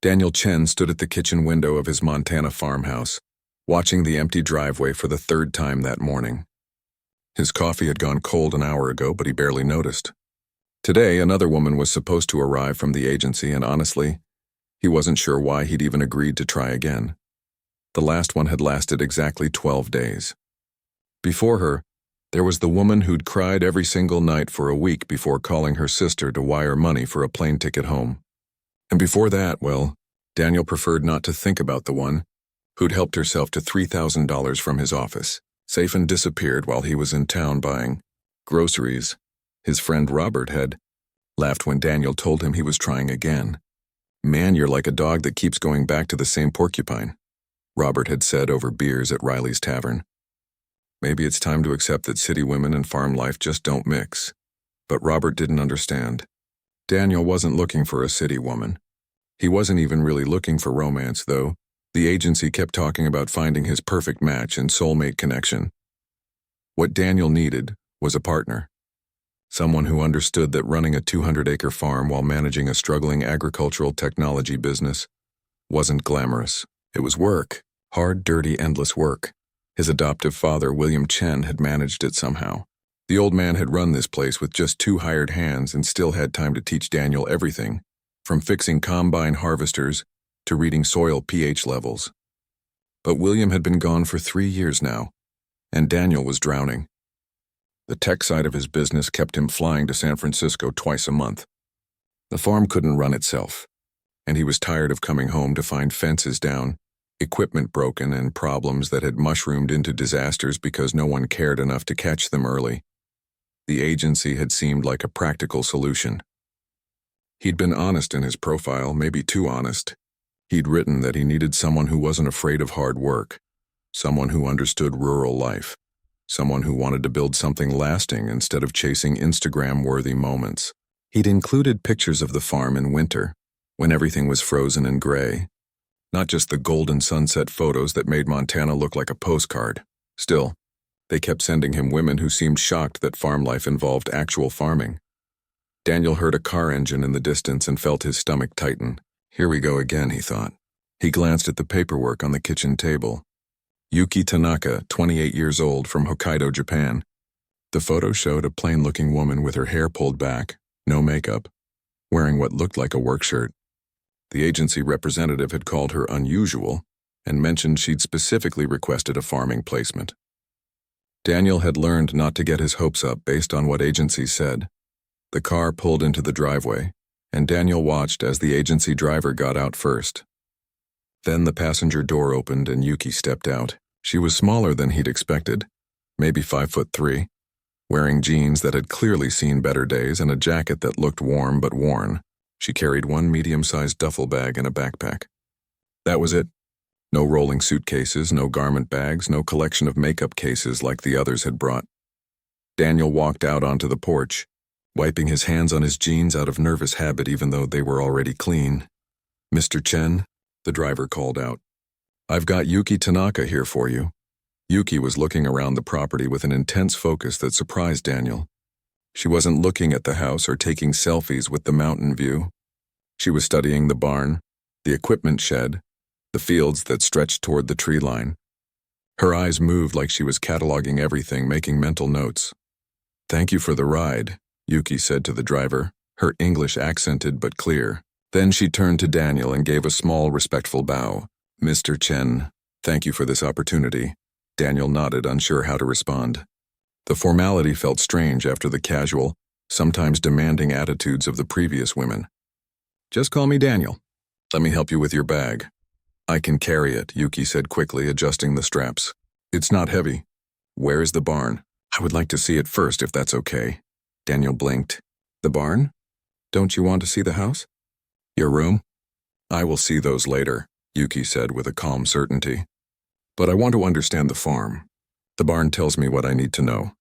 Daniel Chen stood at the kitchen window of his Montana farmhouse, watching the empty driveway for the third time that morning. His coffee had gone cold an hour ago, but he barely noticed. Today, another woman was supposed to arrive from the agency, and honestly, he wasn't sure why he'd even agreed to try again. The last one had lasted exactly 12 days. Before her, there was the woman who'd cried every single night for a week before calling her sister to wire money for a plane ticket home. And before that, well, Daniel preferred not to think about the one who'd helped herself to $3,000 from his office, safe and disappeared while he was in town buying groceries. His friend Robert had laughed when Daniel told him he was trying again. "Man, you're like a dog that keeps going back to the same porcupine," Robert had said over beers at Riley's Tavern. Maybe it's time to accept that city women and farm life just don't mix. But Robert didn't understand. Daniel wasn't looking for a city woman. He wasn't even really looking for romance, though. The agency kept talking about finding his perfect match and soulmate connection. What Daniel needed was a partner. Someone who understood that running a 200-acre farm while managing a struggling agricultural technology business wasn't glamorous. It was work. Hard, dirty, endless work. His adoptive father, William Chen, had managed it somehow. The old man had run this place with just 2 hired hands and still had time to teach Daniel everything, from fixing combine harvesters to reading soil pH levels. But William had been gone for 3 years now, and Daniel was drowning. The tech side of his business kept him flying to San Francisco twice a month. The farm couldn't run itself, and he was tired of coming home to find fences down, equipment broken, and problems that had mushroomed into disasters because no one cared enough to catch them early. The agency had seemed like a practical solution. He'd been honest in his profile, maybe too honest. He'd written that he needed someone who wasn't afraid of hard work, someone who understood rural life, someone who wanted to build something lasting instead of chasing Instagram-worthy moments. He'd included pictures of the farm in winter, when everything was frozen and gray. Not just the golden sunset photos that made Montana look like a postcard. Still, they kept sending him women who seemed shocked that farm life involved actual farming. Daniel heard a car engine in the distance and felt his stomach tighten. Here we go again, he thought. He glanced at the paperwork on the kitchen table. Yuki Tanaka, 28 years old, from Hokkaido, Japan. The photo showed a plain-looking woman with her hair pulled back, no makeup, wearing what looked like a work shirt. The agency representative had called her unusual and mentioned she'd specifically requested a farming placement. Daniel had learned not to get his hopes up based on what agencies said. The car pulled into the driveway, and Daniel watched as the agency driver got out first. Then the passenger door opened and Yuki stepped out. She was smaller than he'd expected, maybe 5'3", wearing jeans that had clearly seen better days and a jacket that looked warm but worn. She carried one medium-sized duffel bag and a backpack. That was it. No rolling suitcases, no garment bags, no collection of makeup cases like the others had brought. Daniel walked out onto the porch, wiping his hands on his jeans out of nervous habit even though they were already clean. "Mr. Chen," the driver called out. "I've got Yuki Tanaka here for you." Yuki was looking around the property with an intense focus that surprised Daniel. She wasn't looking at the house or taking selfies with the mountain view. She was studying the barn, the equipment shed, the fields that stretched toward the tree line. Her eyes moved like she was cataloging everything, making mental notes. "Thank you for the ride," Yuki said to the driver, her English accented but clear. Then she turned to Daniel and gave a small, respectful bow. "Mr. Chen, thank you for this opportunity." Daniel nodded, unsure how to respond. The formality felt strange after the casual, sometimes demanding attitudes of the previous women. "Just call me Daniel. Let me help you with your bag." "I can carry it," Yuki said quickly, adjusting the straps. "It's not heavy." "Where is the barn?" "I would like to see it first, if that's okay." Daniel blinked. "The barn? Don't you want to see the house?" "Your room?" "I will see those later," Yuki said with a calm certainty. "But I want to understand the farm. The barn tells me what I need to know."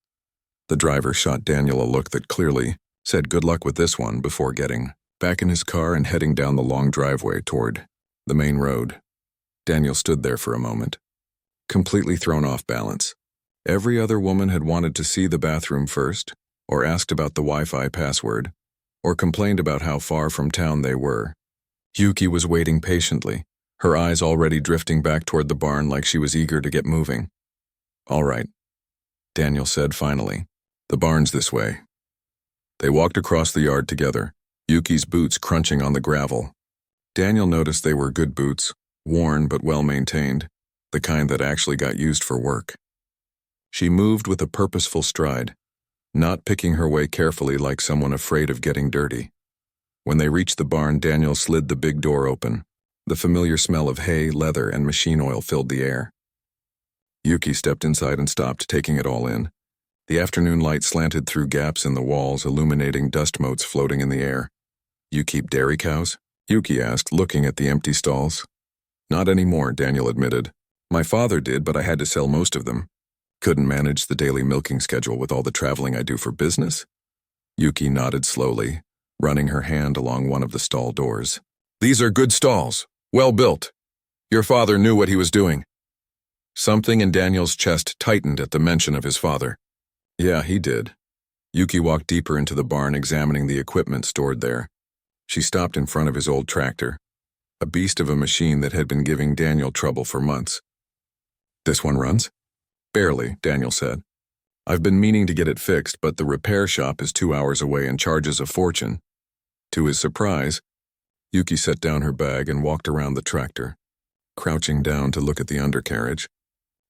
The driver shot Daniel a look that clearly said good luck with this one before getting back in his car and heading down the long driveway toward the main road. Daniel stood there for a moment, completely thrown off balance. Every other woman had wanted to see the bathroom first, or asked about the Wi-Fi password, or complained about how far from town they were. Yuki was waiting patiently, her eyes already drifting back toward the barn like she was eager to get moving. "All right," Daniel said finally. "The barn's this way." They walked across the yard together, Yuki's boots crunching on the gravel. Daniel noticed they were good boots, worn but well-maintained, the kind that actually got used for work. She moved with a purposeful stride, not picking her way carefully like someone afraid of getting dirty. When they reached the barn, Daniel slid the big door open. The familiar smell of hay, leather, and machine oil filled the air. Yuki stepped inside and stopped, taking it all in. The afternoon light slanted through gaps in the walls, illuminating dust motes floating in the air. "You keep dairy cows?" Yuki asked, looking at the empty stalls. "Not anymore," Daniel admitted. "My father did, but I had to sell most of them. Couldn't manage the daily milking schedule with all the traveling I do for business." Yuki nodded slowly, running her hand along one of the stall doors. "These are good stalls, well built. Your father knew what he was doing." Something in Daniel's chest tightened at the mention of his father. "Yeah, he did." Yuki walked deeper into the barn, examining the equipment stored there. She stopped in front of his old tractor, a beast of a machine that had been giving Daniel trouble for months. "This one runs?" "Barely," Daniel said. "I've been meaning to get it fixed, but the repair shop is 2 hours away and charges a fortune." To his surprise, Yuki set down her bag and walked around the tractor, crouching down to look at the undercarriage.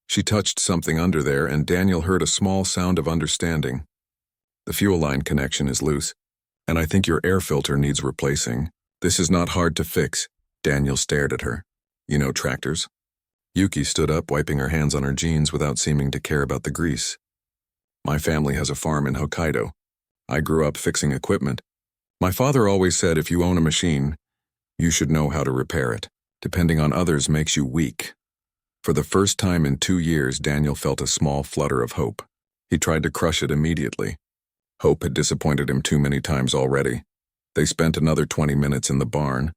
She touched something under there, and Daniel heard a small sound of understanding. "The fuel line connection is loose, and I think your air filter needs replacing. This is not hard to fix." Daniel stared at her. "You know tractors?" Yuki stood up, wiping her hands on her jeans without seeming to care about the grease. "My family has a farm in Hokkaido. I grew up fixing equipment. My father always said if you own a machine, you should know how to repair it. Depending on others makes you weak." For the first time in 2 years, Daniel felt a small flutter of hope. He tried to crush it immediately. Hope had disappointed him too many times already. They spent another 20 minutes in the barn,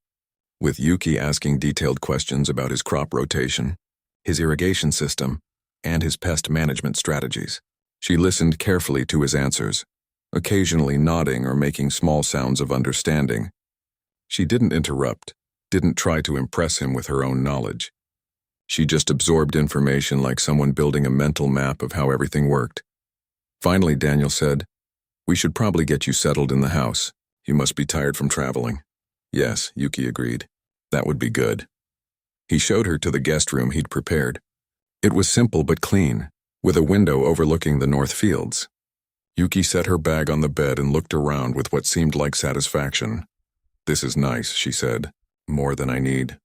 with Yuki asking detailed questions about his crop rotation, his irrigation system, and his pest management strategies. She listened carefully to his answers, occasionally nodding or making small sounds of understanding. She didn't interrupt, didn't try to impress him with her own knowledge. She just absorbed information like someone building a mental map of how everything worked. Finally, Daniel said, "We should probably get you settled in the house. You must be tired from traveling." "Yes," Yuki agreed. "That would be good." He showed her to the guest room he'd prepared. It was simple but clean, with a window overlooking the north fields. Yuki set her bag on the bed and looked around with what seemed like satisfaction. "This is nice," she said. "More than I need."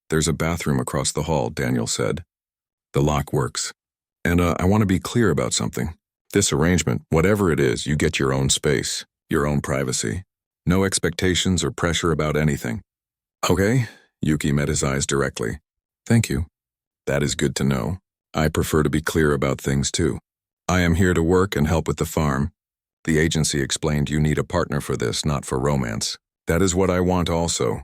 "There's a bathroom across the hall," Daniel said. "The lock works. And I want to be clear about something. This arrangement, whatever it is, you get your own space, your own privacy. No expectations or pressure about anything." "Okay," Yuki met his eyes directly. "Thank you. That is good to know. I prefer to be clear about things too. I am here to work and help with the farm. The agency explained you need a partner for this, not for romance. That is what I want also."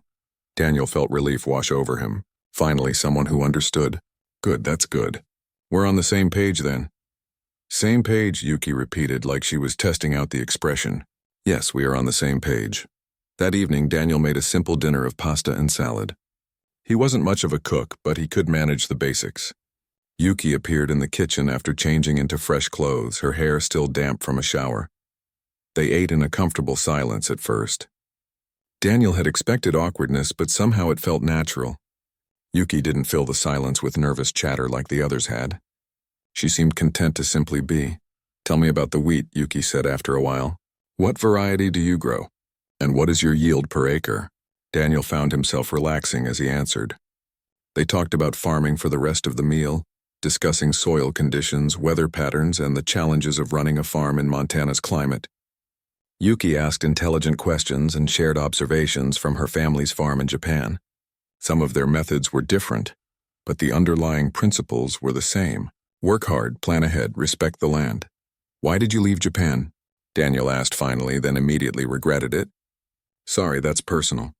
Daniel felt relief wash over him. Finally, someone who understood. "Good, that's good. We're on the same page then." "Same page," Yuki repeated like she was testing out the expression. "Yes, we are on the same page." That evening, Daniel made a simple dinner of pasta and salad. He wasn't much of a cook, but he could manage the basics. Yuki appeared in the kitchen after changing into fresh clothes, her hair still damp from a shower. They ate in a comfortable silence at first. Daniel had expected awkwardness, but somehow it felt natural. Yuki didn't fill the silence with nervous chatter like the others had. She seemed content to simply be. "Tell me about the wheat," Yuki said after a while. "What variety do you grow? And what is your yield per acre?" Daniel found himself relaxing as he answered. They talked about farming for the rest of the meal, discussing soil conditions, weather patterns, and the challenges of running a farm in Montana's climate. Yuki asked intelligent questions and shared observations from her family's farm in Japan. Some of their methods were different, but the underlying principles were the same. Work hard, plan ahead, respect the land. "Why did you leave Japan?" Daniel asked finally, then immediately regretted it. "Sorry, that's personal."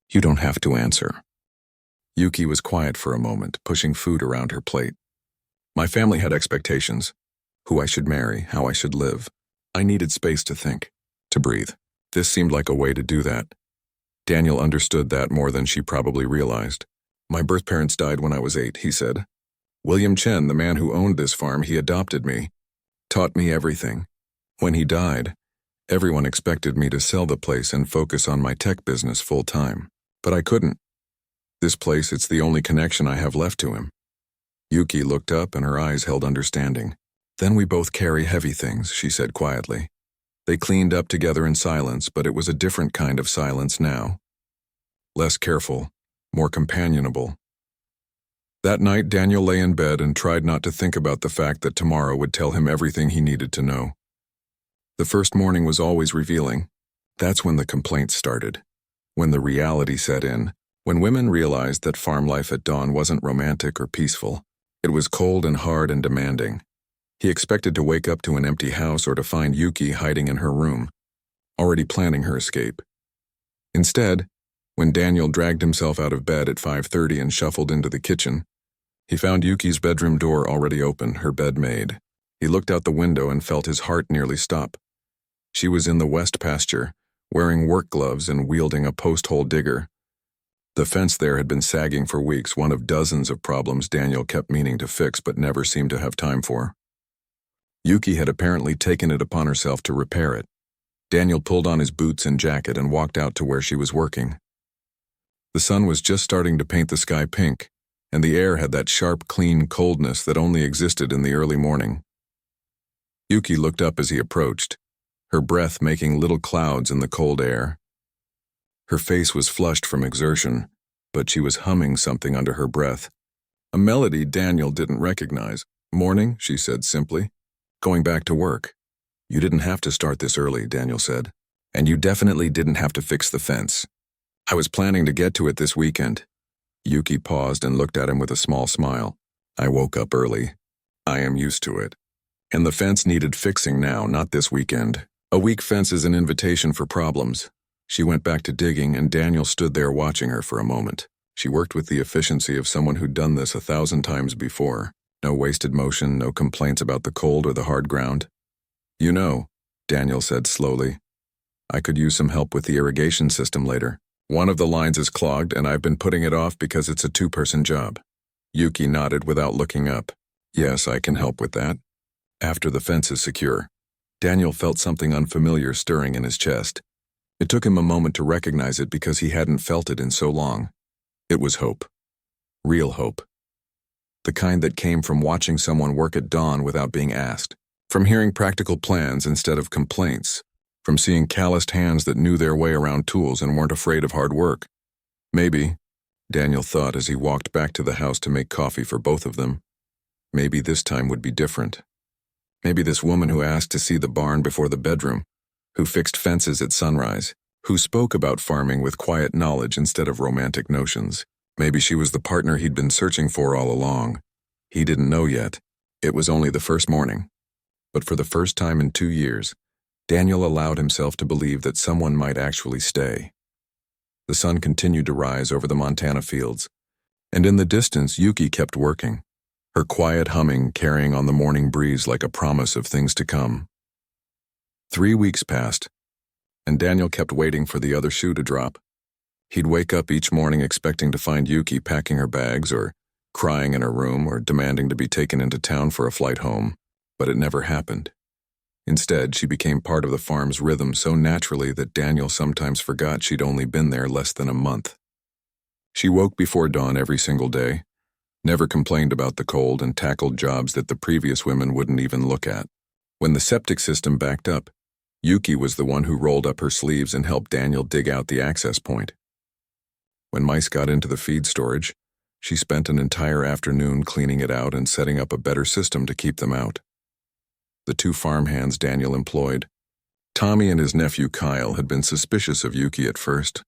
"You don't have to answer." Yuki was quiet for a moment, pushing food around her plate. "My family had expectations. Who I should marry, how I should live. I needed space to think, to breathe. This seemed like a way to do that." Daniel understood that more than she probably realized. My birth parents died when I was 8, he said. William Chen, the man who owned this farm, he adopted me, taught me everything. When he died, everyone expected me to sell the place and focus on my tech business full-time. But I couldn't. This place, it's the only connection I have left to him. Yuki looked up and her eyes held understanding. Then we both carry heavy things, she said quietly. They cleaned up together in silence, but it was a different kind of silence now. Less careful, more companionable. That night, Daniel lay in bed and tried not to think about the fact that tomorrow would tell him everything he needed to know. The first morning was always revealing. That's when the complaints started. When the reality set in. When women realized that farm life at dawn wasn't romantic or peaceful. It was cold and hard and demanding. He expected to wake up to an empty house or to find Yuki hiding in her room, already planning her escape. Instead, when Daniel dragged himself out of bed at 5:30 and shuffled into the kitchen, he found Yuki's bedroom door already open, her bed made. He looked out the window and felt his heart nearly stop. She was in the west pasture, wearing work gloves and wielding a post-hole digger. The fence there had been sagging for weeks, one of dozens of problems Daniel kept meaning to fix but never seemed to have time for. Yuki had apparently taken it upon herself to repair it. Daniel pulled on his boots and jacket and walked out to where she was working. The sun was just starting to paint the sky pink, and the air had that sharp, clean coldness that only existed in the early morning. Yuki looked up as he approached, her breath making little clouds in the cold air. Her face was flushed from exertion, but she was humming something under her breath. A melody Daniel didn't recognize. "Morning," she said simply. "Going back to work." "You didn't have to start this early," Daniel said. "And you definitely didn't have to fix the fence. I was planning to get to it this weekend." Yuki paused and looked at him with a small smile. "I woke up early. I am used to it. And the fence needed fixing now, not this weekend. A weak fence is an invitation for problems." She went back to digging, and Daniel stood there watching her for a moment. She worked with the efficiency of someone who'd done this 1,000 times before. No wasted motion, no complaints about the cold or the hard ground. "You know," Daniel said slowly, "I could use some help with the irrigation system later. One of the lines is clogged, and I've been putting it off because it's a 2-person job." Yuki nodded without looking up. "Yes, I can help with that. After the fence is secure." Daniel felt something unfamiliar stirring in his chest. It took him a moment to recognize it because he hadn't felt it in so long. It was hope. Real hope. The kind that came from watching someone work at dawn without being asked, from hearing practical plans instead of complaints, from seeing calloused hands that knew their way around tools and weren't afraid of hard work. Maybe, Daniel thought as he walked back to the house to make coffee for both of them, maybe this time would be different. Maybe this woman who asked to see the barn before the bedroom, who fixed fences at sunrise, who spoke about farming with quiet knowledge instead of romantic notions. Maybe she was the partner he'd been searching for all along. He didn't know yet. It was only the first morning. But for the first time in 2 years, Daniel allowed himself to believe that someone might actually stay. The sun continued to rise over the Montana fields, and in the distance Yuki kept working, her quiet humming carrying on the morning breeze like a promise of things to come. 3 weeks passed, and Daniel kept waiting for the other shoe to drop. He'd wake up each morning expecting to find Yuki packing her bags or crying in her room or demanding to be taken into town for a flight home, but it never happened. Instead, she became part of the farm's rhythm so naturally that Daniel sometimes forgot she'd only been there less than a month. She woke before dawn every single day, never complained about the cold, and tackled jobs that the previous women wouldn't even look at. When the septic system backed up, Yuki was the one who rolled up her sleeves and helped Daniel dig out the access point. When mice got into the feed storage, she spent an entire afternoon cleaning it out and setting up a better system to keep them out. The 2 farmhands Daniel employed, Tommy and his nephew Kyle, had been suspicious of Yuki at first.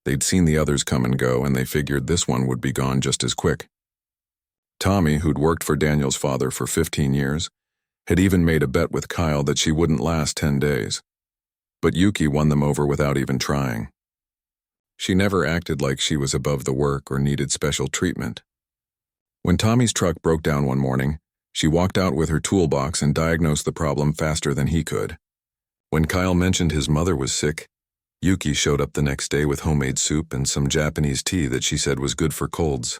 They'd seen the others come and go, and they figured this one would be gone just as quick. Tommy, who'd worked for Daniel's father for 15 years, had even made a bet with Kyle that she wouldn't last 10 days. But Yuki won them over without even trying. She never acted like she was above the work or needed special treatment. When Tommy's truck broke down one morning, she walked out with her toolbox and diagnosed the problem faster than he could. When Kyle mentioned his mother was sick, Yuki showed up the next day with homemade soup and some Japanese tea that she said was good for colds.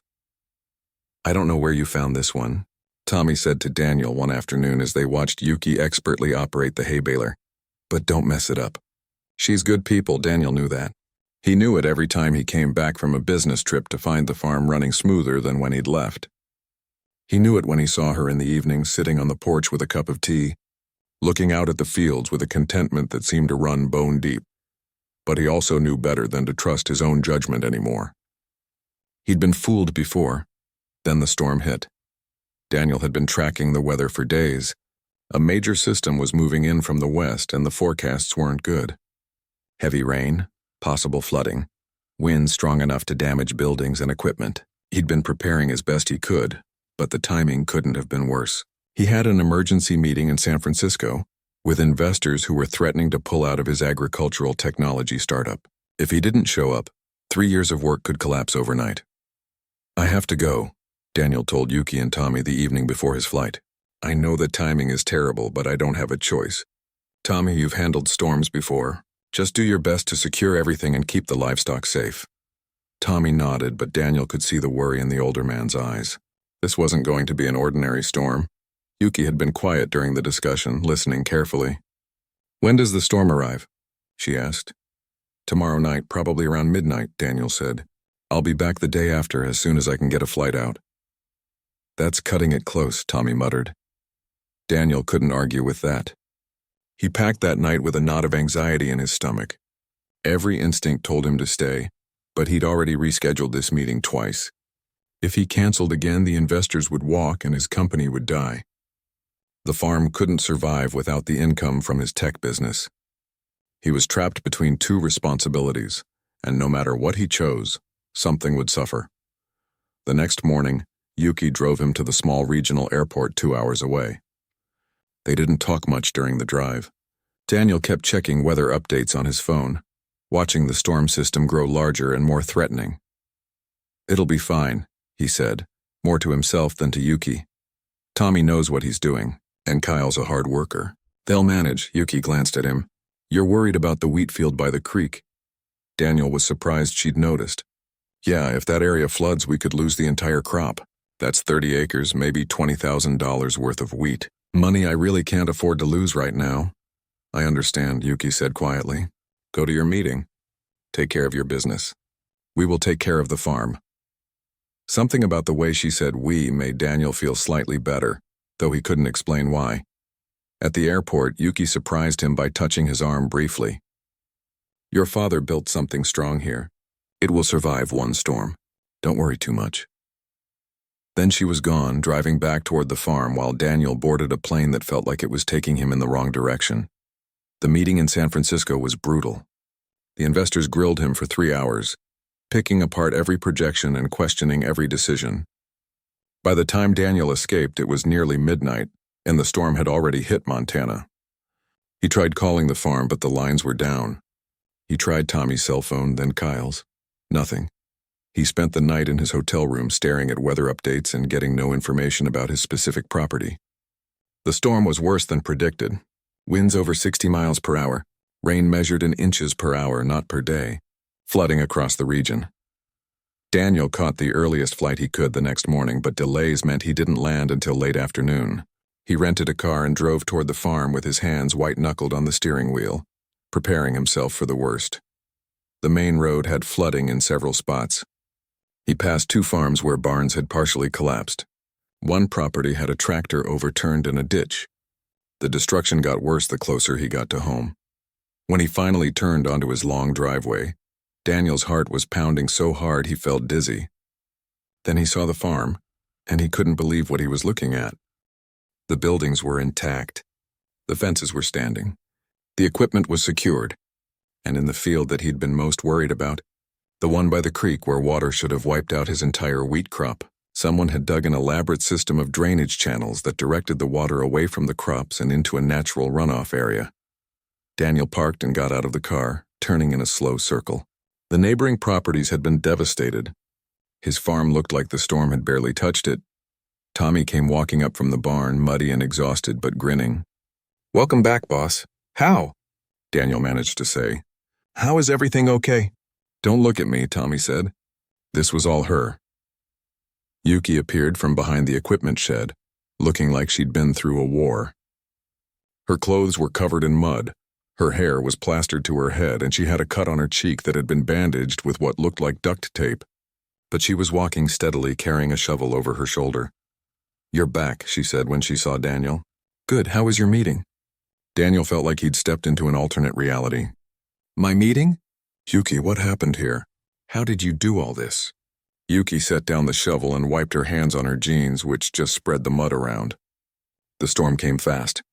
"I don't know where you found this one," Tommy said to Daniel one afternoon as they watched Yuki expertly operate the hay baler. "But don't mess it up." She's good people, Daniel knew that. He knew it every time he came back from a business trip to find the farm running smoother than when he'd left. He knew it when he saw her in the evening sitting on the porch with a cup of tea, looking out at the fields with a contentment that seemed to run bone deep. But he also knew better than to trust his own judgment anymore. He'd been fooled before. Then the storm hit. Daniel had been tracking the weather for days. A major system was moving in from the west and the forecasts weren't good. Heavy rain, possible flooding, winds strong enough to damage buildings and equipment. He'd been preparing as best he could, but the timing couldn't have been worse. He had an emergency meeting in San Francisco with investors who were threatening to pull out of his agricultural technology startup. If he didn't show up, 3 years of work could collapse overnight. "I have to go," Daniel told Yuki and Tommy the evening before his flight. "I know the timing is terrible, but I don't have a choice. Tommy, you've handled storms before. Just do your best to secure everything and keep the livestock safe." Tommy nodded, but Daniel could see the worry in the older man's eyes. This wasn't going to be an ordinary storm. Yuki had been quiet during the discussion, listening carefully. "When does the storm arrive?" she asked. "Tomorrow night, probably around midnight," Daniel said. "I'll be back the day after as soon as I can get a flight out." "That's cutting it close," Tommy muttered. Daniel couldn't argue with that. He packed that night with a knot of anxiety in his stomach. Every instinct told him to stay, but he'd already rescheduled this meeting twice. If he canceled again, the investors would walk and his company would die. The farm couldn't survive without the income from his tech business. He was trapped between two responsibilities, and no matter what he chose, something would suffer. The next morning, Yuki drove him to the small regional airport 2 hours away. They didn't talk much during the drive. Daniel kept checking weather updates on his phone, watching the storm system grow larger and more threatening. "It'll be fine," he said, more to himself than to Yuki. "Tommy knows what he's doing, and Kyle's a hard worker. They'll manage." Yuki glanced at him. "You're worried about the wheat field by the creek." Daniel was surprised she'd noticed. "Yeah, if that area floods, we could lose the entire crop. That's 30 acres, maybe $20,000 worth of wheat. Money I really can't afford to lose right now." "I understand," Yuki said quietly. "Go to your meeting. Take care of your business. We will take care of the farm." Something about the way she said "we" made Daniel feel slightly better, though he couldn't explain why. At the airport, Yuki surprised him by touching his arm briefly. "Your father built something strong here. It will survive one storm. Don't worry too much." Then she was gone, driving back toward the farm while Daniel boarded a plane that felt like it was taking him in the wrong direction. The meeting in San Francisco was brutal. The investors grilled him for 3 hours, picking apart every projection and questioning every decision. By the time Daniel escaped, it was nearly midnight, and the storm had already hit Montana. He tried calling the farm, but the lines were down. He tried Tommy's cell phone, then Kyle's. Nothing. He spent the night in his hotel room staring at weather updates and getting no information about his specific property. The storm was worse than predicted. Winds over 60 miles per hour, rain measured in inches per hour, not per day, flooding across the region. Daniel caught the earliest flight he could the next morning, but delays meant he didn't land until late afternoon. He rented a car and drove toward the farm with his hands white-knuckled on the steering wheel, preparing himself for the worst. The main road had flooding in several spots. He passed 2 farms where barns had partially collapsed. One property had a tractor overturned in a ditch. The destruction got worse the closer he got to home. When he finally turned onto his long driveway, Daniel's heart was pounding so hard he felt dizzy. Then he saw the farm, and he couldn't believe what he was looking at. The buildings were intact. The fences were standing. The equipment was secured. And in the field that he'd been most worried about, the one by the creek where water should have wiped out his entire wheat crop, someone had dug an elaborate system of drainage channels that directed the water away from the crops and into a natural runoff area. Daniel parked and got out of the car, turning in a slow circle. The neighboring properties had been devastated. His farm looked like the storm had barely touched it. Tommy came walking up from the barn, muddy and exhausted but grinning. "Welcome back, boss." "How?" Daniel managed to say. How is everything okay? Don't look at me, Tommy said. This was all her. Yuki appeared from behind the equipment shed, looking like she'd been through a war. Her clothes were covered in mud, her hair was plastered to her head, and she had a cut on her cheek that had been bandaged with what looked like duct tape. But she was walking steadily, carrying a shovel over her shoulder. "You're back," she said when she saw Daniel. "Good, how was your meeting?" Daniel felt like he'd stepped into an alternate reality. "My meeting? Yuki, what happened here? How did you do all this?" Yuki set down the shovel and wiped her hands on her jeans, which just spread the mud around. The storm came fast.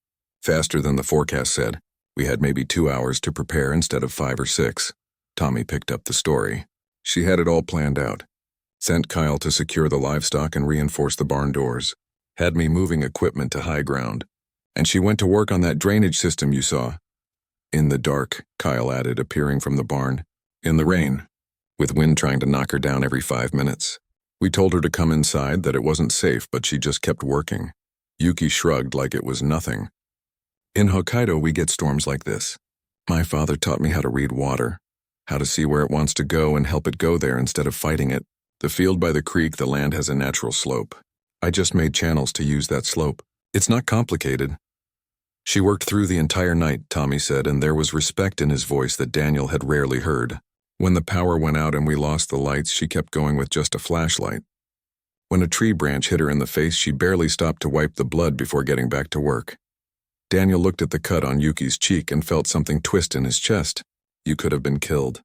Faster than the forecast said. We had maybe 2 hours to prepare instead of 5 or 6. Tommy picked up the story. She had it all planned out. Sent Kyle to secure the livestock and reinforce the barn doors. Had me moving equipment to high ground. And she went to work on that drainage system you saw. In the dark, Kyle added, appearing from the barn. In the rain, with wind trying to knock her down every 5 minutes. We told her to come inside, that it wasn't safe, but she just kept working. Yuki shrugged like it was nothing. In Hokkaido, we get storms like this. My father taught me how to read water, how to see where it wants to go and help it go there instead of fighting it. The field by the creek, the land has a natural slope. I just made channels to use that slope. It's not complicated. She worked through the entire night, Tommy said, and there was respect in his voice that Daniel had rarely heard. When the power went out and we lost the lights, she kept going with just a flashlight. When a tree branch hit her in the face, she barely stopped to wipe the blood before getting back to work. Daniel looked at the cut on Yuki's cheek and felt something twist in his chest. You could have been killed.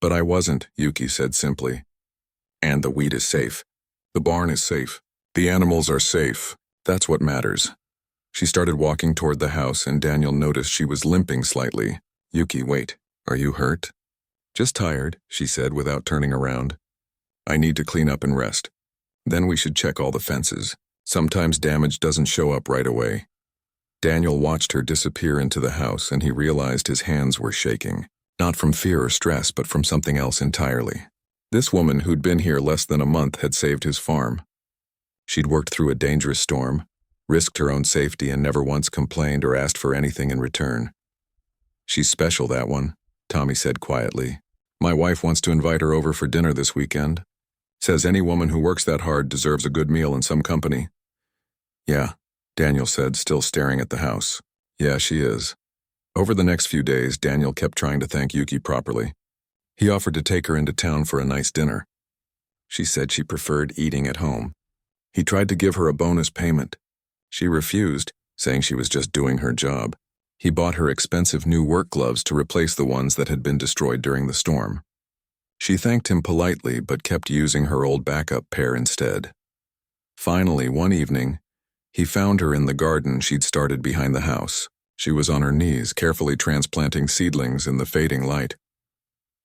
But I wasn't, Yuki said simply. And the wheat is safe. The barn is safe. The animals are safe. That's what matters. She started walking toward the house, and Daniel noticed she was limping slightly. Yuki, wait. Are you hurt? Just tired, she said without turning around. I need to clean up and rest. Then we should check all the fences. Sometimes damage doesn't show up right away. Daniel watched her disappear into the house, and he realized his hands were shaking. Not from fear or stress, but from something else entirely. This woman, who'd been here less than a month, had saved his farm. She'd worked through a dangerous storm, risked her own safety, and never once complained or asked for anything in return. She's special, that one, Tommy said quietly. My wife wants to invite her over for dinner this weekend. Says any woman who works that hard deserves a good meal and some company. Yeah, Daniel said, still staring at the house. Yeah, she is. Over the next few days, Daniel kept trying to thank Yuki properly. He offered to take her into town for a nice dinner. She said she preferred eating at home. He tried to give her a bonus payment. She refused, saying she was just doing her job. He bought her expensive new work gloves to replace the ones that had been destroyed during the storm. She thanked him politely, but kept using her old backup pair instead. Finally, one evening, he found her in the garden she'd started behind the house. She was on her knees, carefully transplanting seedlings in the fading light.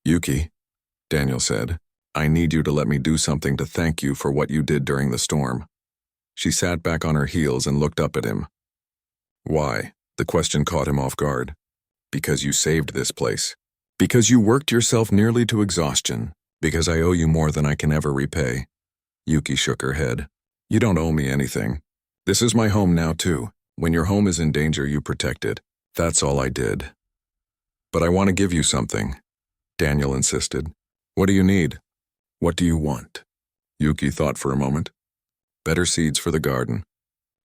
Yuki, Daniel said, I need you to let me do something to thank you for what you did during the storm. She sat back on her heels and looked up at him. Why? The question caught him off guard. Because you saved this place. Because you worked yourself nearly to exhaustion. Because I owe you more than I can ever repay. Yuki shook her head. You don't owe me anything. This is my home now, too. When your home is in danger, you protect it. That's all I did. But I want to give you something, Daniel insisted. What do you need? What do you want? Yuki thought for a moment. Better seeds for the garden.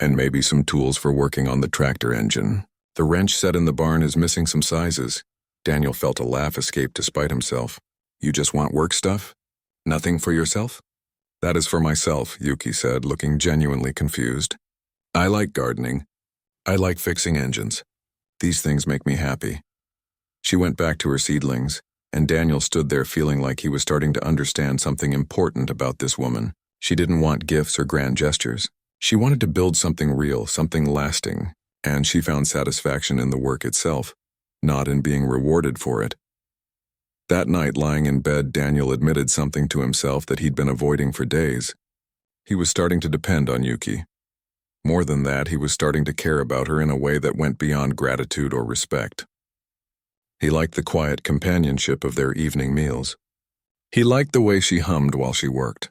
And maybe some tools for working on the tractor engine. The wrench set in the barn is missing some sizes. Daniel felt a laugh escape despite himself. You just want work stuff? Nothing for yourself? That is for myself, Yuki said, looking genuinely confused. I like gardening. I like fixing engines. These things make me happy. She went back to her seedlings, and Daniel stood there feeling like he was starting to understand something important about this woman. She didn't want gifts or grand gestures. She wanted to build something real, something lasting, and she found satisfaction in the work itself, not in being rewarded for it. That night, lying in bed, Daniel admitted something to himself that he'd been avoiding for days. He was starting to depend on Yuki. More than that, he was starting to care about her in a way that went beyond gratitude or respect. He liked the quiet companionship of their evening meals. He liked the way she hummed while she worked.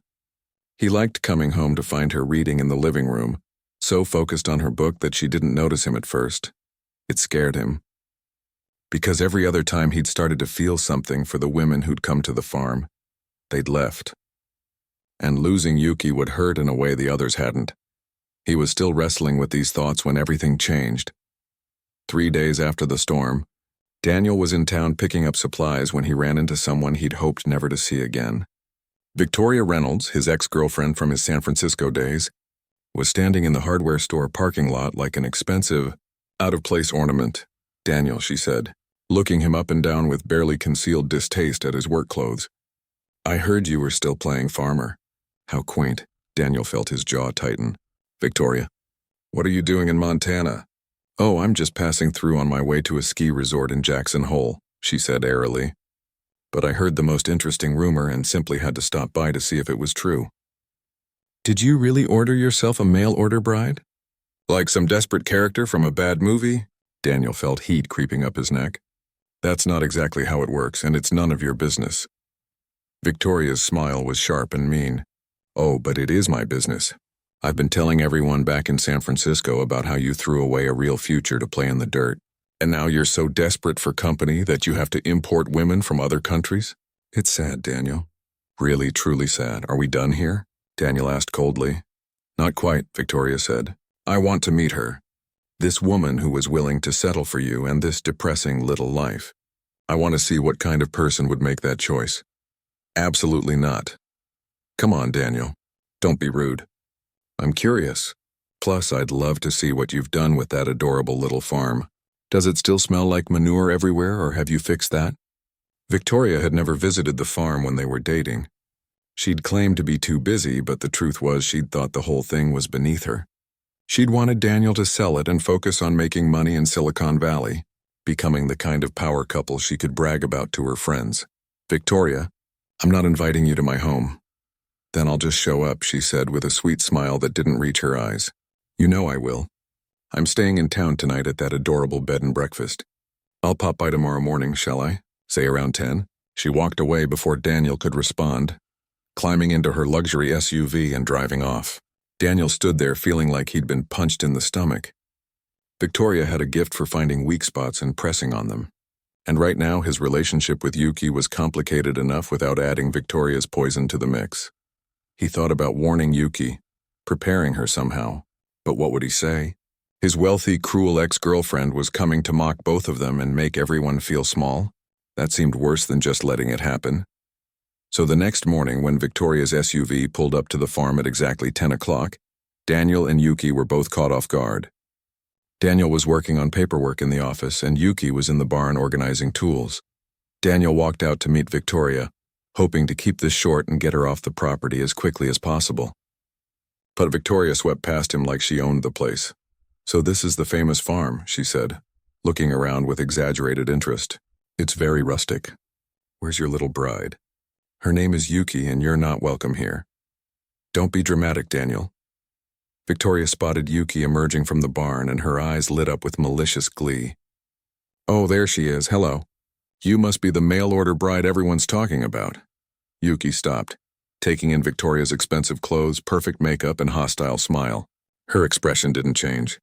He liked coming home to find her reading in the living room, so focused on her book that she didn't notice him at first. It scared him. because every other time he'd started to feel something for the women who'd come to the farm, they'd left. And losing Yuki would hurt in a way the others hadn't. He was still wrestling with these thoughts when everything changed. 3 days after the storm, Daniel was in town picking up supplies when he ran into someone he'd hoped never to see again. Victoria Reynolds, his ex-girlfriend from his San Francisco days, was standing in the hardware store parking lot like an expensive, out-of-place ornament. "Daniel," she said, looking him up and down with barely concealed distaste at his work clothes. "I heard you were still playing farmer." How quaint. Daniel felt his jaw tighten. "Victoria, what are you doing in Montana?" "Oh, I'm just passing through on my way to a ski resort in Jackson Hole," she said airily. "But I heard the most interesting rumor and simply had to stop by to see if it was true." "Did you really order yourself a mail-order bride? Like some desperate character from a bad movie?" Daniel felt heat creeping up his neck. "That's not exactly how it works, and it's none of your business." Victoria's smile was sharp and mean. "Oh, but it is my business. I've been telling everyone back in San Francisco about how you threw away a real future to play in the dirt. And now you're so desperate for company that you have to import women from other countries? It's sad, Daniel. Really, truly sad. Are we done here?" Daniel asked coldly. "Not quite," Victoria said. "I want to meet her. This woman who was willing to settle for you and this depressing little life. I want to see what kind of person would make that choice." "Absolutely not." "Come on, Daniel. Don't be rude. I'm curious. Plus, I'd love to see what you've done with that adorable little farm. Does it still smell like manure everywhere, or have you fixed that?" Victoria had never visited the farm when they were dating. She'd claimed to be too busy, but the truth was she'd thought the whole thing was beneath her. She'd wanted Daniel to sell it and focus on making money in Silicon Valley, becoming the kind of power couple she could brag about to her friends. "Victoria, I'm not inviting you to my home." "Then I'll just show up," she said with a sweet smile that didn't reach her eyes. "You know I will. I'm staying in town tonight at that adorable bed and breakfast. I'll pop by tomorrow morning, shall I? Say around 10? She walked away before Daniel could respond, climbing into her luxury SUV and driving off. Daniel stood there feeling like he'd been punched in the stomach. Victoria had a gift for finding weak spots and pressing on them. And right now his relationship with Yuki was complicated enough without adding Victoria's poison to the mix. He thought about warning Yuki, preparing her somehow. But what would he say? His wealthy, cruel ex-girlfriend was coming to mock both of them and make everyone feel small? That seemed worse than just letting it happen. So the next morning, when Victoria's SUV pulled up to the farm at exactly 10 o'clock, Daniel and Yuki were both caught off guard. Daniel was working on paperwork in the office, and Yuki was in the barn organizing tools. Daniel walked out to meet Victoria, hoping to keep this short and get her off the property as quickly as possible. But Victoria swept past him like she owned the place. "So this is the famous farm," she said, looking around with exaggerated interest. "It's very rustic. Where's your little bride? Her name is Yuki, and you're not welcome here." "Don't be dramatic, Daniel." Victoria spotted Yuki emerging from the barn, and her eyes lit up with malicious glee. "Oh, there she is. Hello. You must be the mail-order bride everyone's talking about." Yuki stopped, taking in Victoria's expensive clothes, perfect makeup, and hostile smile. Her expression didn't change.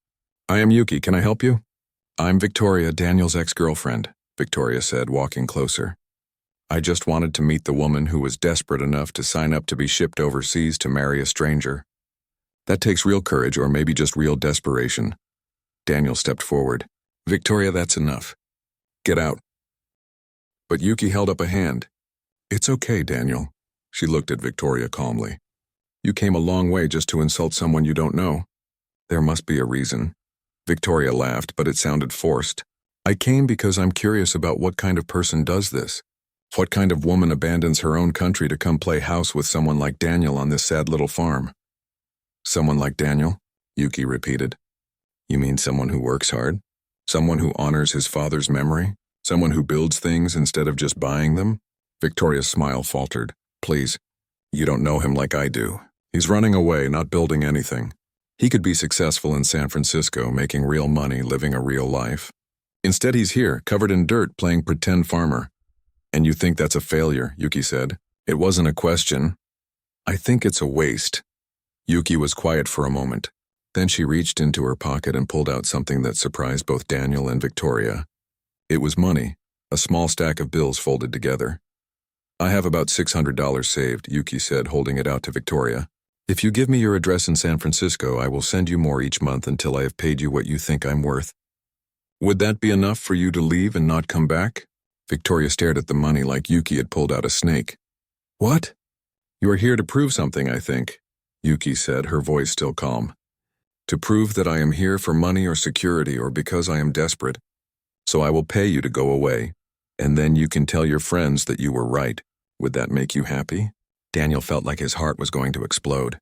"I am Yuki. Can I help you?" "I'm Victoria, Daniel's ex-girlfriend," Victoria said, walking closer. "I just wanted to meet the woman who was desperate enough to sign up to be shipped overseas to marry a stranger. That takes real courage, or maybe just real desperation." Daniel stepped forward. "Victoria, that's enough. Get out." But Yuki held up a hand. "It's okay, Daniel." She looked at Victoria calmly. "You came a long way just to insult someone you don't know. There must be a reason." Victoria laughed, but it sounded forced. "I came because I'm curious about what kind of person does this. What kind of woman abandons her own country to come play house with someone like Daniel on this sad little farm?" "Someone like Daniel?" Yuki repeated. "You mean someone who works hard? Someone who honors his father's memory? Someone who builds things instead of just buying them?" Victoria's smile faltered. "Please, you don't know him like I do. He's running away, not building anything. He could be successful in San Francisco, making real money, living a real life. Instead, he's here, covered in dirt, playing pretend farmer." "And you think that's a failure," Yuki said. "It wasn't a question." "I think it's a waste." Yuki was quiet for a moment. Then she reached into her pocket and pulled out something that surprised both Daniel and Victoria. It was money, a small stack of bills folded together. I have about $600 saved, Yuki said, holding it out to Victoria. If you give me your address in San Francisco, I will send you more each month until I have paid you what you think I'm worth. Would that be enough for you to leave and not come back? Victoria stared at the money like Yuki had pulled out a snake. What? You are here to prove something, I think, Yuki said, her voice still calm. To prove that I am here for money or security or because I am desperate. So I will pay you to go away, and then you can tell your friends that you were right. Would that make you happy? Daniel felt like his heart was going to explode.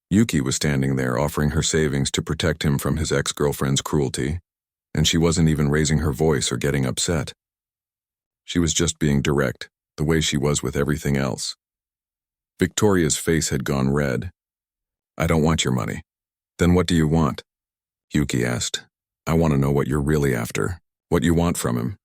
Yuki was standing there offering her savings to protect him from his ex-girlfriend's cruelty, and she wasn't even raising her voice or getting upset. She was just being direct, the way she was with everything else. Victoria's face had gone red. I don't want your money. Then what do you want? Yuki asked. I want to know what you're really after, what you want from him.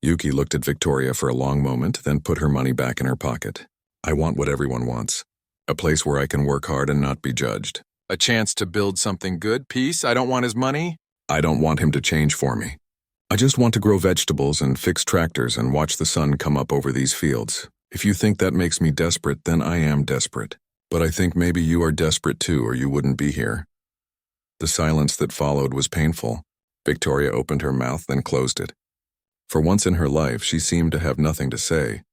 Yuki looked at Victoria for a long moment, then put her money back in her pocket. I want what everyone wants. A place where I can work hard and not be judged. A chance to build something good, peace. I don't want his money. I don't want him to change for me. I just want to grow vegetables and fix tractors and watch the sun come up over these fields. If you think that makes me desperate, then I am desperate. But I think maybe you are desperate too, or you wouldn't be here. The silence that followed was painful. Victoria opened her mouth, then closed it. For once in her life, she seemed to have nothing to say.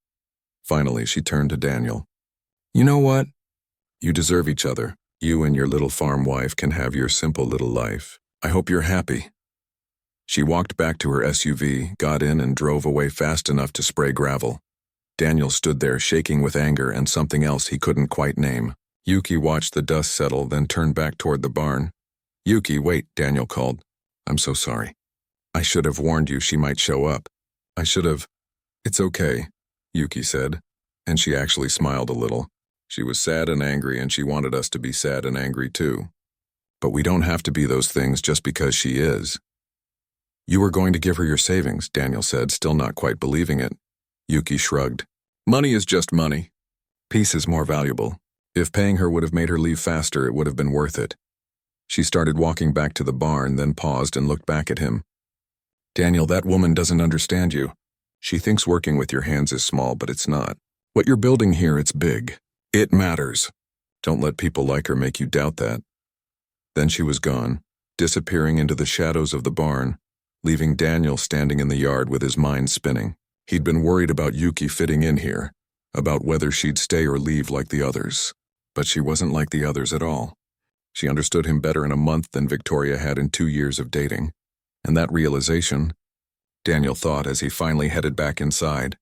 Finally, she turned to Daniel. You know what? You deserve each other. You and your little farm wife can have your simple little life. I hope you're happy. She walked back to her SUV, got in, and drove away fast enough to spray gravel. Daniel stood there shaking with anger and something else he couldn't quite name. Yuki watched the dust settle, then turned back toward the barn. Yuki, wait, Daniel called. I'm so sorry. I should have warned you she might show up. I should have. It's okay, Yuki said, and she actually smiled a little. She was sad and angry, and she wanted us to be sad and angry too. But we don't have to be those things just because she is. You were going to give her your savings, Daniel said, still not quite believing it. Yuki shrugged. Money is just money. Peace is more valuable. If paying her would have made her leave faster, it would have been worth it. She started walking back to the barn, then paused and looked back at him. Daniel, that woman doesn't understand you. She thinks working with your hands is small, but it's not. What you're building here, it's big. It matters. Don't let people like her make you doubt that. Then she was gone, disappearing into the shadows of the barn, leaving Daniel standing in the yard with his mind spinning. He'd been worried about Yuki fitting in here, about whether she'd stay or leave like the others. But she wasn't like the others at all. She understood him better in a month than Victoria had in 2 years of dating. And that realization, Daniel thought as he finally headed back inside,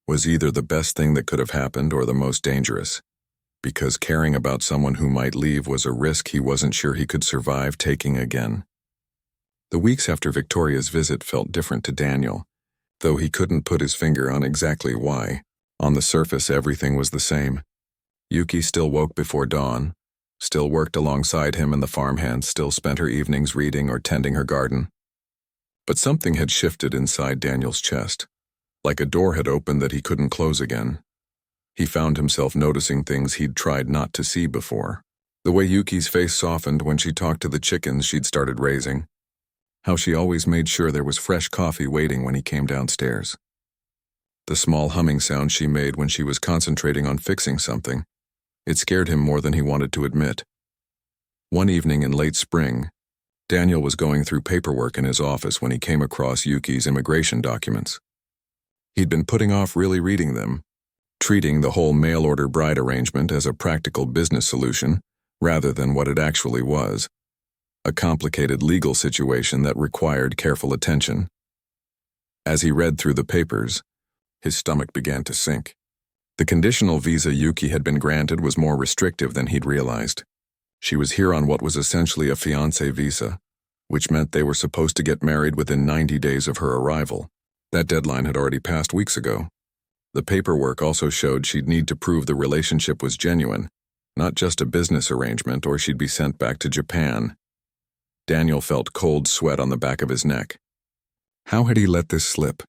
was either the best thing that could have happened or the most dangerous. Because caring about someone who might leave was a risk he wasn't sure he could survive taking again. The weeks after Victoria's visit felt different to Daniel, though he couldn't put his finger on exactly why. On the surface, everything was the same. Yuki still woke before dawn, still worked alongside him, and the farmhand still spent her evenings reading or tending her garden. But something had shifted inside Daniel's chest, like a door had opened that he couldn't close again. He found himself noticing things he'd tried not to see before. The way Yuki's face softened when she talked to the chickens she'd started raising. How she always made sure there was fresh coffee waiting when he came downstairs. The small humming sound she made when she was concentrating on fixing something. It scared him more than he wanted to admit. One evening in late spring, Daniel was going through paperwork in his office when he came across Yuki's immigration documents. He'd been putting off really reading them, treating the whole mail-order bride arrangement as a practical business solution rather than what it actually was, a complicated legal situation that required careful attention. As he read through the papers, his stomach began to sink. The conditional visa Yuki had been granted was more restrictive than he'd realized. She was here on what was essentially a fiancé visa, which meant they were supposed to get married within 90 days of her arrival. That deadline had already passed weeks ago. The paperwork also showed she'd need to prove the relationship was genuine, not just a business arrangement, or she'd be sent back to Japan. Daniel felt cold sweat on the back of his neck. How had he let this slip?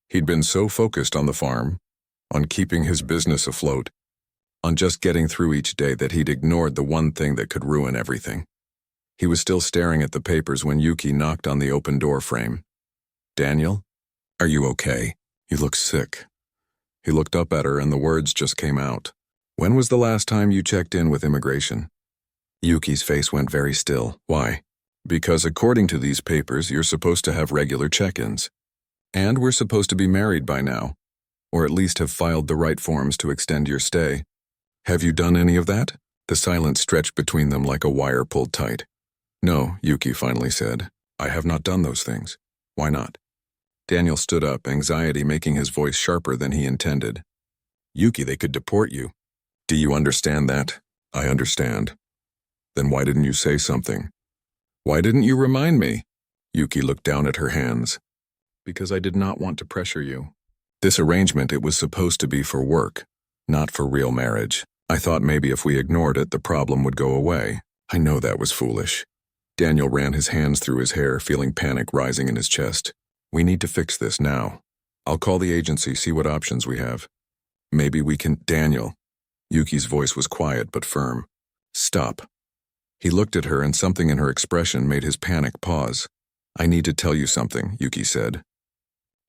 He'd been so focused on the farm, on keeping his business afloat, on just getting through each day that he'd ignored the one thing that could ruin everything. He was still staring at the papers when Yuki knocked on the open door frame. Daniel? Are you okay? You look sick. He looked up at her and the words just came out. When was the last time you checked in with immigration? Yuki's face went very still. Why? Because according to these papers, you're supposed to have regular check-ins. And we're supposed to be married by now, or at least have filed the right forms to extend your stay. Have you done any of that? The silence stretched between them like a wire pulled tight. No, Yuki finally said. I have not done those things. Why not? Daniel stood up, anxiety making his voice sharper than he intended. Yuki, they could deport you. Do you understand that? I understand. Then why didn't you say something? Why didn't you remind me? Yuki looked down at her hands. Because I did not want to pressure you. This arrangement, it was supposed to be for work, not for real marriage. I thought maybe if we ignored it, the problem would go away. I know that was foolish. Daniel ran his hands through his hair, feeling panic rising in his chest. We need to fix this now. I'll call the agency, see what options we have. Maybe we can— Daniel. Yuki's voice was quiet but firm. Stop. He looked at her and something in her expression made his panic pause. I need to tell you something, Yuki said.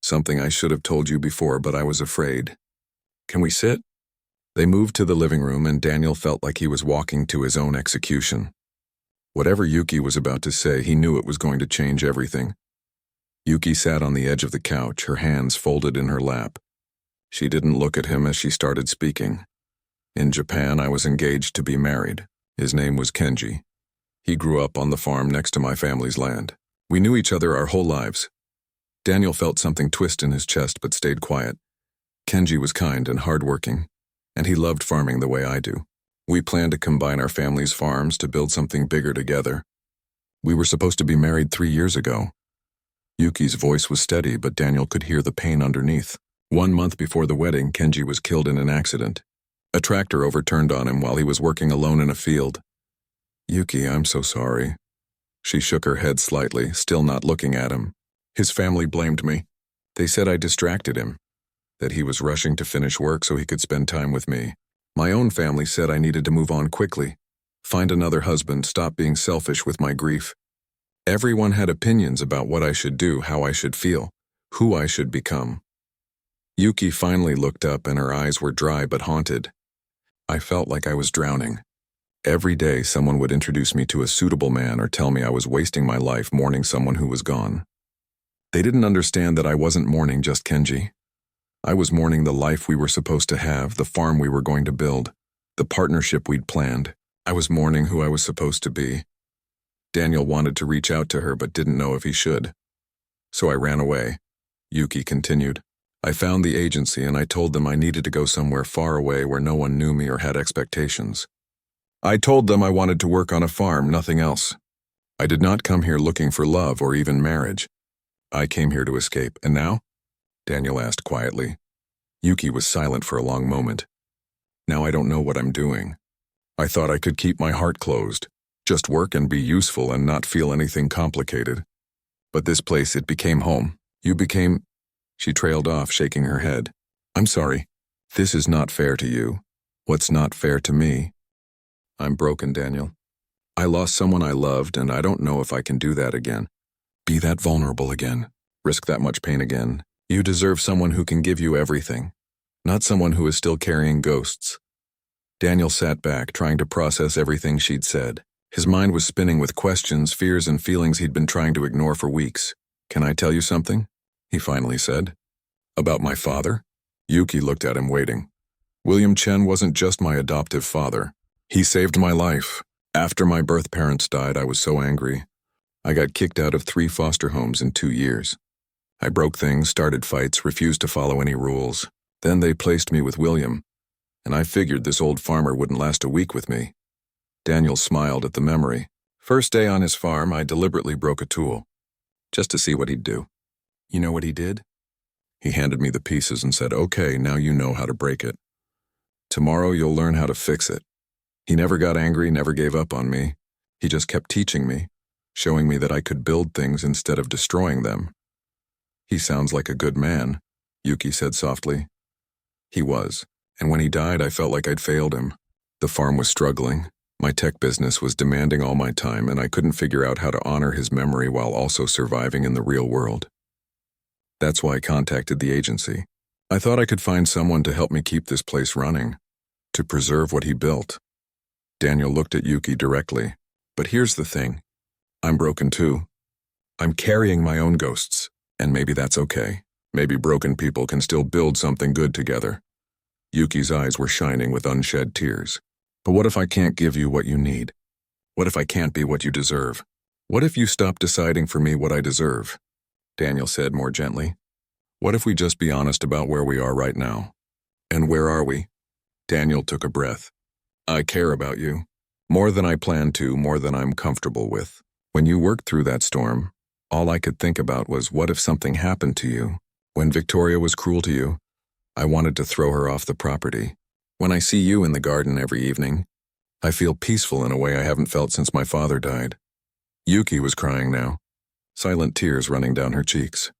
Something I should have told you before, but I was afraid. Can we sit? They moved to the living room and Daniel felt like he was walking to his own execution. Whatever Yuki was about to say, he knew it was going to change everything. Yuki sat on the edge of the couch, her hands folded in her lap. She didn't look at him as she started speaking. In Japan, I was engaged to be married. His name was Kenji. He grew up on the farm next to my family's land. We knew each other our whole lives. Daniel felt something twist in his chest but stayed quiet. Kenji was kind and hardworking, and he loved farming the way I do. We planned to combine our family's farms to build something bigger together. We were supposed to be married 3 years ago. Yuki's voice was steady, but Daniel could hear the pain underneath. 1 month before the wedding, Kenji was killed in an accident. A tractor overturned on him while he was working alone in a field. Yuki, I'm so sorry. She shook her head slightly, still not looking at him. His family blamed me. They said I distracted him, that he was rushing to finish work so he could spend time with me. My own family said I needed to move on quickly, find another husband, stop being selfish with my grief. Everyone had opinions about what I should do, how I should feel, who I should become. Yuki finally looked up and her eyes were dry but haunted. I felt like I was drowning. Every day someone would introduce me to a suitable man or tell me I was wasting my life mourning someone who was gone. They didn't understand that I wasn't mourning just Kenji. I was mourning the life we were supposed to have, the farm we were going to build, the partnership we'd planned. I was mourning who I was supposed to be. Daniel wanted to reach out to her but didn't know if he should. So I ran away. Yuki continued. I found the agency and I told them I needed to go somewhere far away where no one knew me or had expectations. I told them I wanted to work on a farm, nothing else. I did not come here looking for love or even marriage. I came here to escape. And now? Daniel asked quietly. Yuki was silent for a long moment. Now I don't know what I'm doing. I thought I could keep my heart closed, just work and be useful and not feel anything complicated. But this place, it became home. You became— She trailed off, shaking her head. I'm sorry. This is not fair to you. What's not fair to me? I'm broken, Daniel. I lost someone I loved, and I don't know if I can do that again. Be that vulnerable again. Risk that much pain again. You deserve someone who can give you everything, not someone who is still carrying ghosts. Daniel sat back, trying to process everything she'd said. His mind was spinning with questions, fears, and feelings he'd been trying to ignore for weeks. Can I tell you something? He finally said. About my father? Yuki looked at him, waiting. William Chen wasn't just my adoptive father. He saved my life. After my birth parents died, I was so angry. I got kicked out of 3 foster homes in 2 years. I broke things, started fights, refused to follow any rules. Then they placed me with William, and I figured this old farmer wouldn't last a week with me. Daniel smiled at the memory. First day on his farm, I deliberately broke a tool, just to see what he'd do. You know what he did? He handed me the pieces and said, okay, now you know how to break it. Tomorrow you'll learn how to fix it. He never got angry, never gave up on me. He just kept teaching me, showing me that I could build things instead of destroying them. He sounds like a good man, Yuki said softly. He was, and when he died, I felt like I'd failed him. The farm was struggling. My tech business was demanding all my time, and I couldn't figure out how to honor his memory while also surviving in the real world. That's why I contacted the agency. I thought I could find someone to help me keep this place running, to preserve what he built. Daniel looked at Yuki directly. But here's the thing. I'm broken too. I'm carrying my own ghosts, and maybe that's okay. Maybe broken people can still build something good together. Yuki's eyes were shining with unshed tears. But what if I can't give you what you need? What if I can't be what you deserve? What if you stop deciding for me what I deserve? Daniel said more gently. What if we just be honest about where we are right now? And where are we? Daniel took a breath. I care about you. More than I planned to, more than I'm comfortable with. When you worked through that storm, all I could think about was what if something happened to you? When Victoria was cruel to you, I wanted to throw her off the property. When I see you in the garden every evening, I feel peaceful in a way I haven't felt since my father died. Yuki was crying now, silent tears running down her cheeks.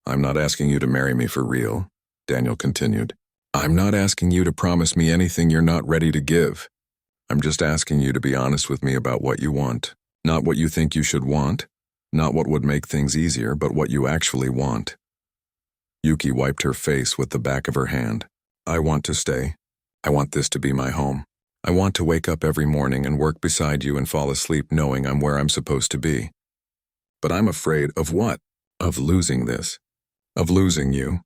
I'm not asking you to marry me for real, Daniel continued. I'm not asking you to promise me anything you're not ready to give. I'm just asking you to be honest with me about what you want. Not what you think you should want, not what would make things easier, but what you actually want. Yuki wiped her face with the back of her hand. I want to stay. I want this to be my home. I want to wake up every morning and work beside you and fall asleep knowing I'm where I'm supposed to be. But I'm afraid of what? Of losing this. Of losing you.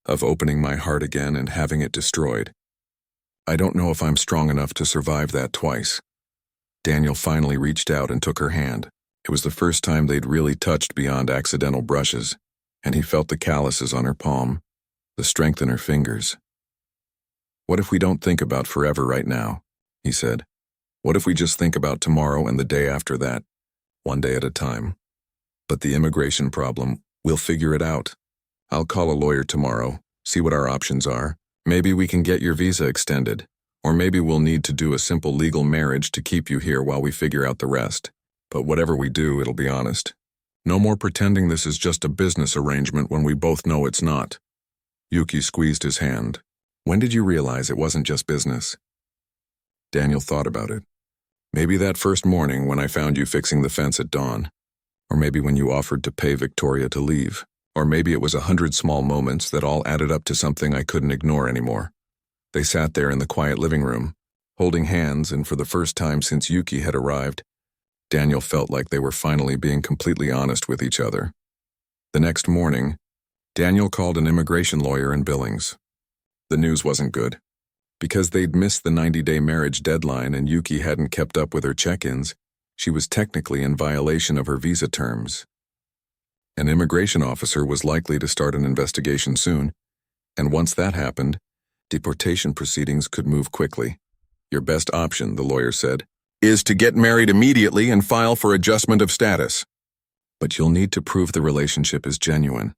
Of opening my heart again and having it destroyed. I don't know if I'm strong enough to survive that twice. Daniel finally reached out and took her hand. It was the first time they'd really touched beyond accidental brushes, and he felt the calluses on her palm, the strength in her fingers. What if we don't think about forever right now? He said. What if we just think about tomorrow and the day after that, one day at a time? But the immigration problem, we'll figure it out. I'll call a lawyer tomorrow, see what our options are. Maybe we can get your visa extended, or maybe we'll need to do a simple legal marriage to keep you here while we figure out the rest. But whatever we do, it'll be honest. No more pretending this is just a business arrangement when we both know it's not. Yuki squeezed his hand. When did you realize it wasn't just business? Daniel thought about it. Maybe that first morning when I found you fixing the fence at dawn. Or maybe when you offered to pay Victoria to leave. Or maybe it was 100 small moments that all added up to something I couldn't ignore anymore. They sat there in the quiet living room, holding hands, and for the first time since Yuki had arrived, Daniel felt like they were finally being completely honest with each other. The next morning, Daniel called an immigration lawyer in Billings. The news wasn't good. Because they'd missed the 90-day marriage deadline and Yuki hadn't kept up with her check-ins, she was technically in violation of her visa terms. An immigration officer was likely to start an investigation soon, and once that happened, deportation proceedings could move quickly. Your best option, the lawyer said, is to get married immediately and file for adjustment of status. But you'll need to prove the relationship is genuine.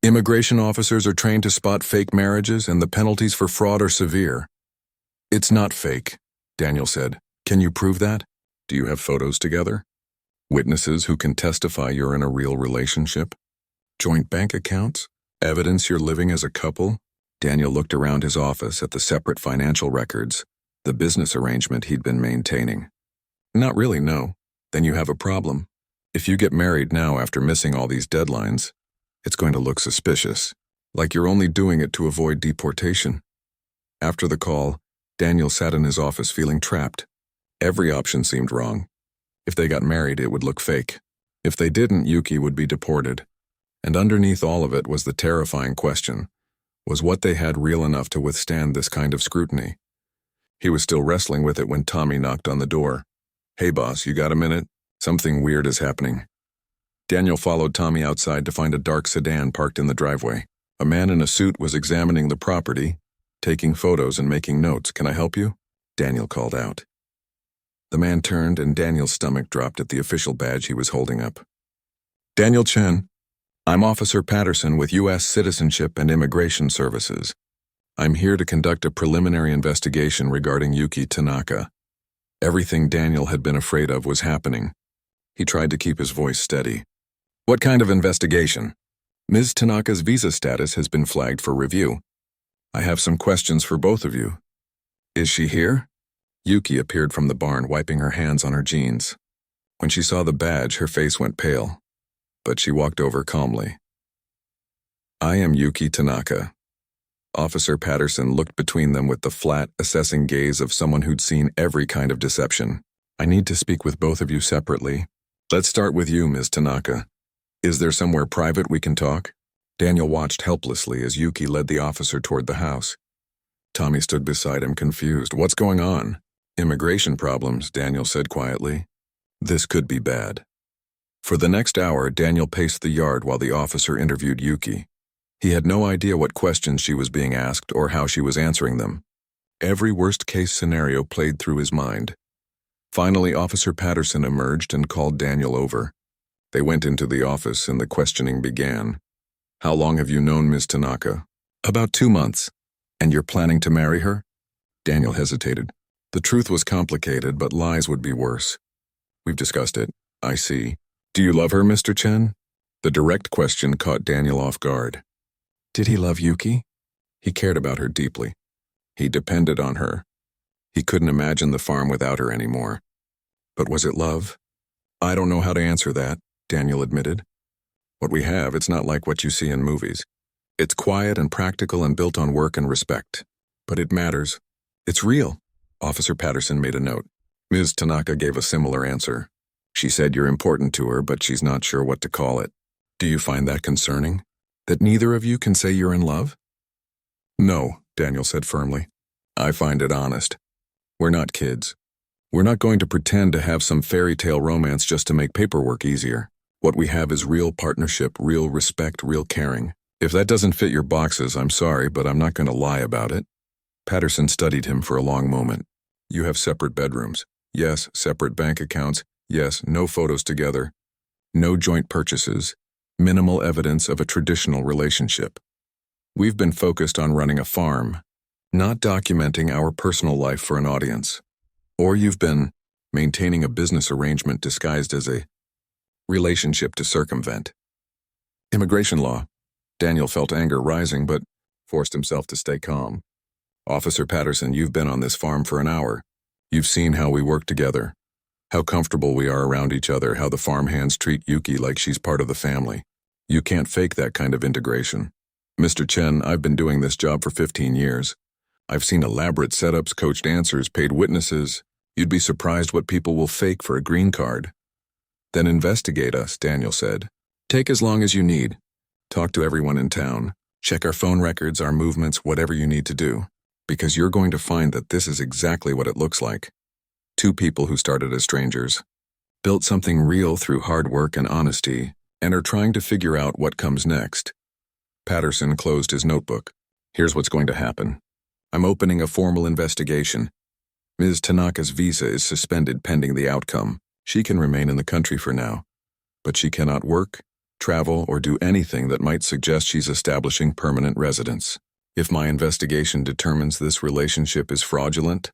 Immigration officers are trained to spot fake marriages, and the penalties for fraud are severe. It's not fake, Daniel said. Can you prove that? Do you have photos together? Witnesses who can testify you're in a real relationship? Joint bank accounts? Evidence you're living as a couple? Daniel looked around his office at the separate financial records, the business arrangement he'd been maintaining. Not really, no. Then you have a problem. If you get married now after missing all these deadlines, it's going to look suspicious, like you're only doing it to avoid deportation. After the call, Daniel sat in his office feeling trapped. Every option seemed wrong. If they got married, it would look fake. If they didn't, Yuki would be deported. And underneath all of it was the terrifying question, was what they had real enough to withstand this kind of scrutiny? He was still wrestling with it when Tommy knocked on the door. Hey boss, you got a minute? Something weird is happening. Daniel followed Tommy outside to find a dark sedan parked in the driveway. A man in a suit was examining the property, taking photos and making notes. Can I help you? Daniel called out. The man turned and Daniel's stomach dropped at the official badge he was holding up. Daniel Chen. I'm Officer Patterson with U.S. Citizenship and Immigration Services. I'm here to conduct a preliminary investigation regarding Yuki Tanaka. Everything Daniel had been afraid of was happening. He tried to keep his voice steady. What kind of investigation? Ms. Tanaka's visa status has been flagged for review. I have some questions for both of you. Is she here? Yuki appeared from the barn, wiping her hands on her jeans. When she saw the badge, her face went pale, but she walked over calmly. I am Yuki Tanaka. Officer Patterson looked between them with the flat, assessing gaze of someone who'd seen every kind of deception. I need to speak with both of you separately. Let's start with you, Ms. Tanaka. Is there somewhere private we can talk? Daniel watched helplessly as Yuki led the officer toward the house. Tommy stood beside him, confused. What's going on? Immigration problems, Daniel said quietly. This could be bad. For the next hour, Daniel paced the yard while the officer interviewed Yuki. He had no idea what questions she was being asked or how she was answering them. Every worst-case scenario played through his mind. Finally, Officer Patterson emerged and called Daniel over. They went into the office and the questioning began. How long have you known Ms. Tanaka? About 2 months. And you're planning to marry her? Daniel hesitated. The truth was complicated, but lies would be worse. We've discussed it. I see. Do you love her, Mr. Chen? The direct question caught Daniel off guard. Did he love Yuki? He cared about her deeply. He depended on her. He couldn't imagine the farm without her anymore. But was it love? I don't know how to answer that, Daniel admitted. What we have, it's not like what you see in movies. It's quiet and practical and built on work and respect. But it matters. It's real. Officer Patterson made a note. Ms. Tanaka gave a similar answer. She said you're important to her, but she's not sure what to call it. Do you find that concerning? That neither of you can say you're in love? No, Daniel said firmly. I find it honest. We're not kids. We're not going to pretend to have some fairy tale romance just to make paperwork easier. What we have is real partnership, real respect, real caring. If that doesn't fit your boxes, I'm sorry, but I'm not going to lie about it. Patterson studied him for a long moment. You have separate bedrooms. Yes, separate bank accounts. Yes, no photos together. No joint purchases. Minimal evidence of a traditional relationship. We've been focused on running a farm, not documenting our personal life for an audience. Or you've been maintaining a business arrangement disguised as a relationship to circumvent. Immigration law. Daniel felt anger rising, but forced himself to stay calm. Officer Patterson, you've been on this farm for an hour. You've seen how we work together, how comfortable we are around each other, how the farmhands treat Yuki like she's part of the family. You can't fake that kind of integration. Mr. Chen, I've been doing this job for 15 years. I've seen elaborate setups, coached answers, paid witnesses. You'd be surprised what people will fake for a green card. Then investigate us, Daniel said. Take as long as you need. Talk to everyone in town. Check our phone records, our movements, whatever you need to do. Because you're going to find that this is exactly what it looks like. Two people who started as strangers, built something real through hard work and honesty, and are trying to figure out what comes next. Patterson closed his notebook. Here's what's going to happen. I'm opening a formal investigation. Ms. Tanaka's visa is suspended pending the outcome. She can remain in the country for now, but she cannot work, travel, or do anything that might suggest she's establishing permanent residence. If my investigation determines this relationship is fraudulent,